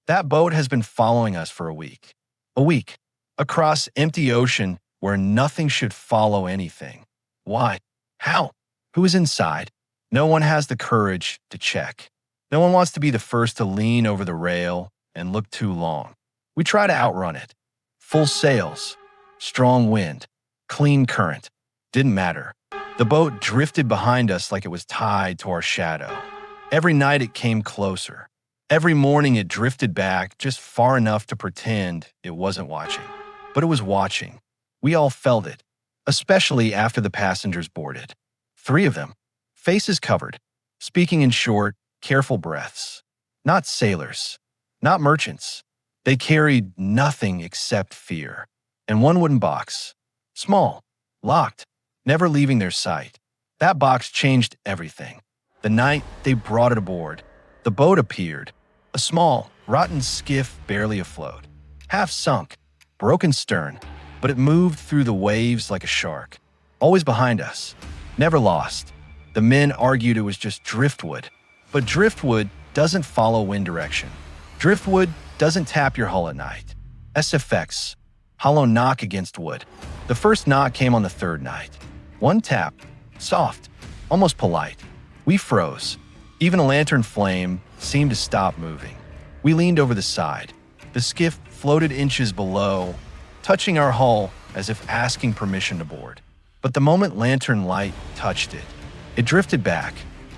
That boat has been following us for a week. A week. Across empty ocean where nothing should follow anything. Why? How? Who is inside? No one has the courage to check. No one wants to be the first to lean over the rail and look too long. We try to outrun it. Full sails, strong wind, clean current. Didn't matter. The boat drifted behind us like it was tied to our shadow. Every night it came closer. Every morning it drifted back just far enough to pretend it wasn't watching. But it was watching. We all felt it, especially after the passengers boarded. 3 of them, faces covered, speaking in short, careful breaths. Not sailors, not merchants. They carried nothing except fear. And one wooden box, small, locked, never leaving their sight. That box changed everything. The night they brought it aboard, the boat appeared, a small, rotten skiff barely afloat, half sunk, broken stern, but it moved through the waves like a shark, always behind us, never lost. The men argued it was just driftwood, but driftwood doesn't follow wind direction. Driftwood doesn't tap your hull at night. SFX, hollow knock against wood. The first knock came on the 3rd night. One tap, soft, almost polite. We froze. Even a lantern flame seemed to stop moving. We leaned over the side. The skiff floated inches below, touching our hull as if asking permission to board. But the moment lantern light touched it, it drifted back,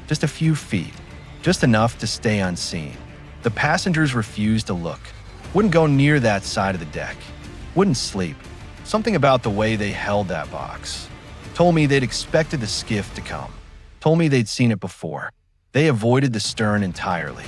just a few feet, just enough to stay unseen. The passengers refused to look, wouldn't go near that side of the deck, wouldn't sleep. Something about the way they held that box told me they'd expected the skiff to come, told me they'd seen it before. They avoided the stern entirely,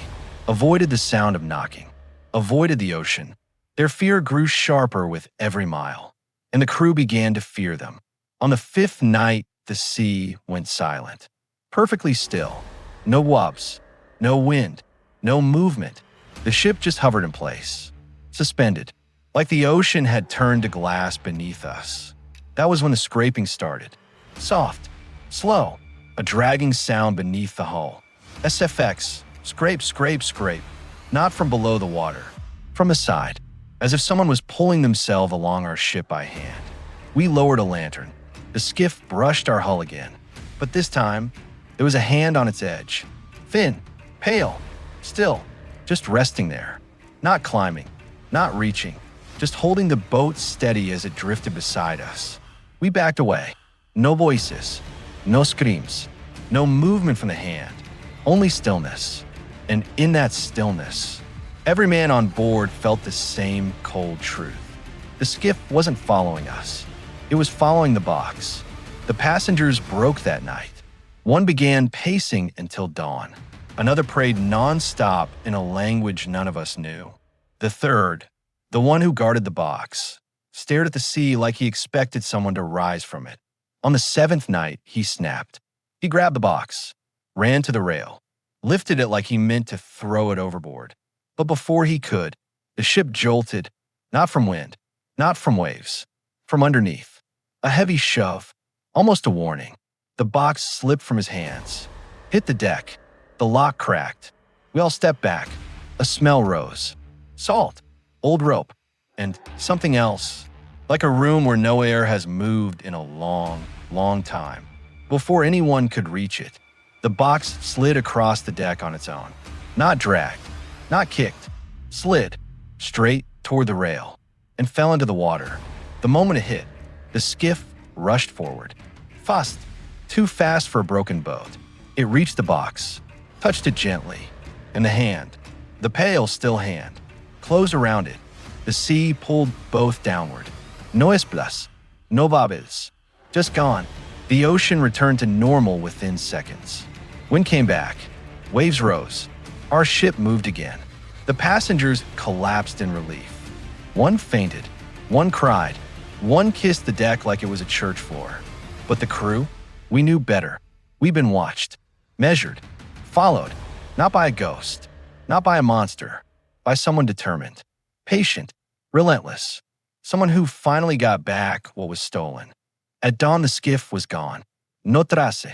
avoided the sound of knocking, avoided the ocean. Their fear grew sharper with every mile, and the crew began to fear them. On the 5th night, the sea went silent, perfectly still. No wobs, no wind, no movement. The ship just hovered in place, suspended, like the ocean had turned to glass beneath us. That was when the scraping started. Soft, slow, a dragging sound beneath the hull. SFX, scrape, scrape, scrape. Not from below the water, from the side, as if someone was pulling themselves along our ship by hand. We lowered a lantern. The skiff brushed our hull again, but this time, there was a hand on its edge. Thin, pale, still, just resting there. Not climbing, not reaching, just holding the boat steady as it drifted beside us. We backed away. No voices, no screams, no movement from the hand, only stillness. And in that stillness, every man on board felt the same cold truth. The skiff wasn't following us. It was following the box. The passengers broke that night. One began pacing until dawn. Another prayed non-stop in a language none of us knew. The third, the one who guarded the box, stared at the sea like he expected someone to rise from it. On the 7th night, he snapped. He grabbed the box, ran to the rail, lifted it like he meant to throw it overboard. But before he could, the ship jolted, not from wind, not from waves, from underneath. A heavy shove, almost a warning. The box slipped from his hands, hit the deck. The lock cracked. We all stepped back. A smell rose. Salt, old rope, and something else, like a room where no air has moved in a long, long time. Before anyone could reach it, the box slid across the deck on its own. Not dragged, not kicked, slid straight toward the rail and fell into the water. The moment it hit, the skiff rushed forward. Fast, too fast for a broken boat. It reached the box, touched it gently, and the hand, the pale still hand, closed around it. The sea pulled both downward. No esplas, no bobbles, just gone. The ocean returned to normal within seconds. Wind came back. Waves rose. Our ship moved again. The passengers collapsed in relief. One fainted. One cried. One kissed the deck like it was a church floor. But the crew? We knew better. We'd been watched, measured, followed, not by a ghost, not by a monster, by someone determined, patient, relentless, someone who finally got back what was stolen. At dawn, the skiff was gone. No trace,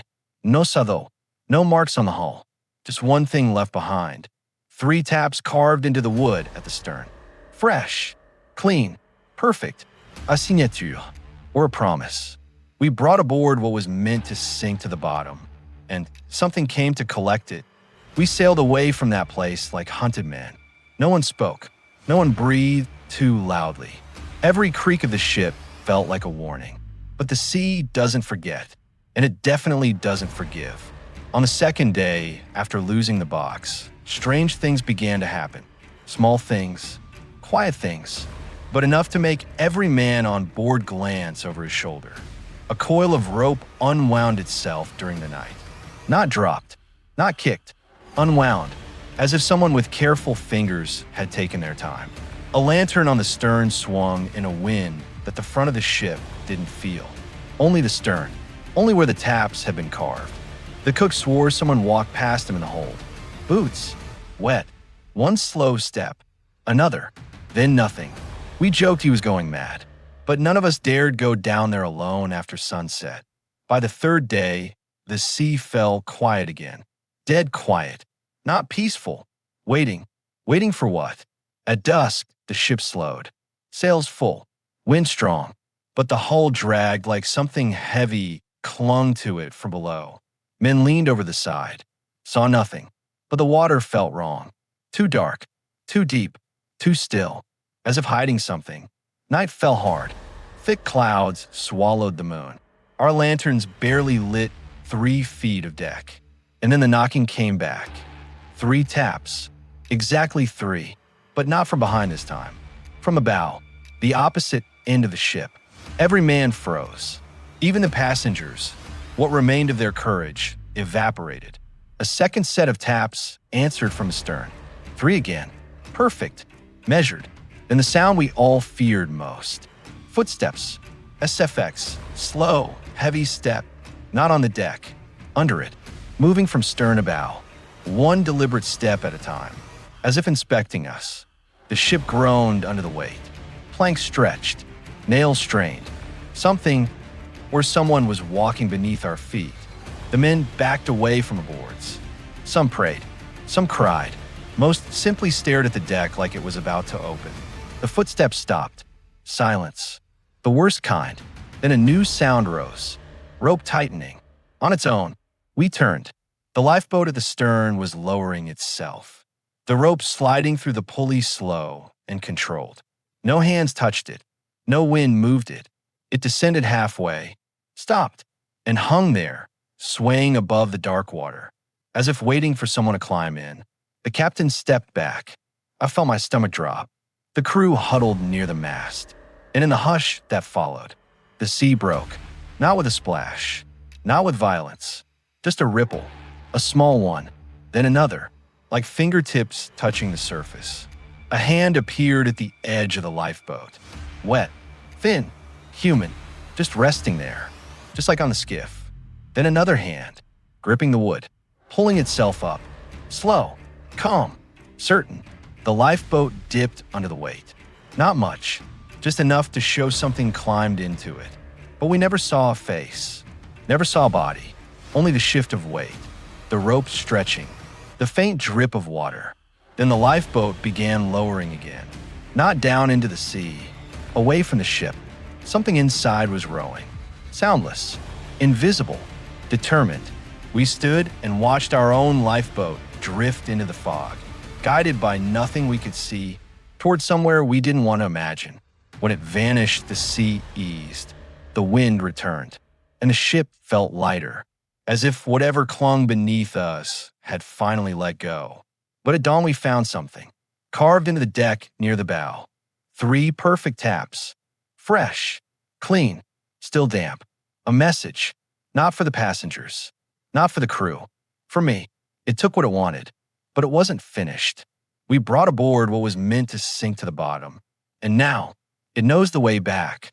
no sado, no marks on the hull. Just one thing left behind. 3 taps carved into the wood at the stern. Fresh, clean, perfect. A signature, or a promise. We brought aboard what was meant to sink to the bottom, and something came to collect it. We sailed away from that place like hunted men. No one spoke. No one breathed too loudly. Every creak of the ship felt like a warning. But the sea doesn't forget, and it definitely doesn't forgive. On the second day, after losing the box, strange things began to happen. Small things, quiet things, but enough to make every man on board glance over his shoulder. A coil of rope unwound itself during the night. Not dropped, not kicked, unwound, as if someone with careful fingers had taken their time. A lantern on the stern swung in a wind that the front of the ship didn't feel. Only the stern, only where the taps had been carved. The cook swore someone walked past him in the hold. Boots, wet, one slow step, another, then nothing. We joked he was going mad, but none of us dared go down there alone after sunset. By the third day, the sea fell quiet again. Dead quiet, not peaceful. Waiting for what? At dusk, the ship slowed. Sails full, wind strong, but the hull dragged like something heavy clung to it from below. Men leaned over the side, saw nothing, but the water felt wrong. Too dark, too deep, too still, as if hiding something. Night fell hard. Thick clouds swallowed the moon. Our lanterns barely lit 3 feet of deck. And then the knocking came back. 3 taps. Exactly 3, but not from behind this time. From a bow, the opposite end of the ship. Every man froze. Even the passengers. What remained of their courage evaporated. A second set of taps answered from astern. 3 again. Perfect. Measured. Then the sound we all feared most. Footsteps. SFX. Slow, heavy step. Not on the deck. Under it. Moving from stern to bow. One deliberate step at a time. As if inspecting us. The ship groaned under the weight. Planks stretched. Nails strained. Something where someone was walking beneath our feet. The men backed away from the boards. Some prayed. Some cried. Most simply stared at the deck like it was about to open. The footsteps stopped. Silence. The worst kind. Then a new sound rose. Rope tightening. On its own. We turned. The lifeboat at the stern was lowering itself. The rope sliding through the pulley slow and controlled. No hands touched it. No wind moved it. It descended halfway, stopped, and hung there, swaying above the dark water, as if waiting for someone to climb in. The captain stepped back. I felt my stomach drop. The crew huddled near the mast. And in the hush that followed, the sea broke, not with a splash, not with violence, just a ripple, a small one, then another, like fingertips touching the surface. A hand appeared at the edge of the lifeboat, wet, thin, human, just resting there, just like on the skiff. Then another hand, gripping the wood, pulling itself up, slow, calm, certain. The lifeboat dipped under the weight. Not much, just enough to show something climbed into it. But we never saw a face, never saw a body, only the shift of weight, the rope stretching, the faint drip of water. Then the lifeboat began lowering again, not down into the sea, away from the ship. Something inside was rowing, soundless, invisible, determined. We stood and watched our own lifeboat drift into the fog, guided by nothing we could see, towards somewhere we didn't want to imagine. When it vanished, the sea eased, the wind returned, and the ship felt lighter, as if whatever clung beneath us had finally let go. But at dawn we found something, carved into the deck near the bow. 3 perfect taps. Fresh, clean, still damp. A message, not for the passengers, not for the crew. For me, it took what it wanted, but it wasn't finished. We brought aboard what was meant to sink to the bottom, and now it knows the way back.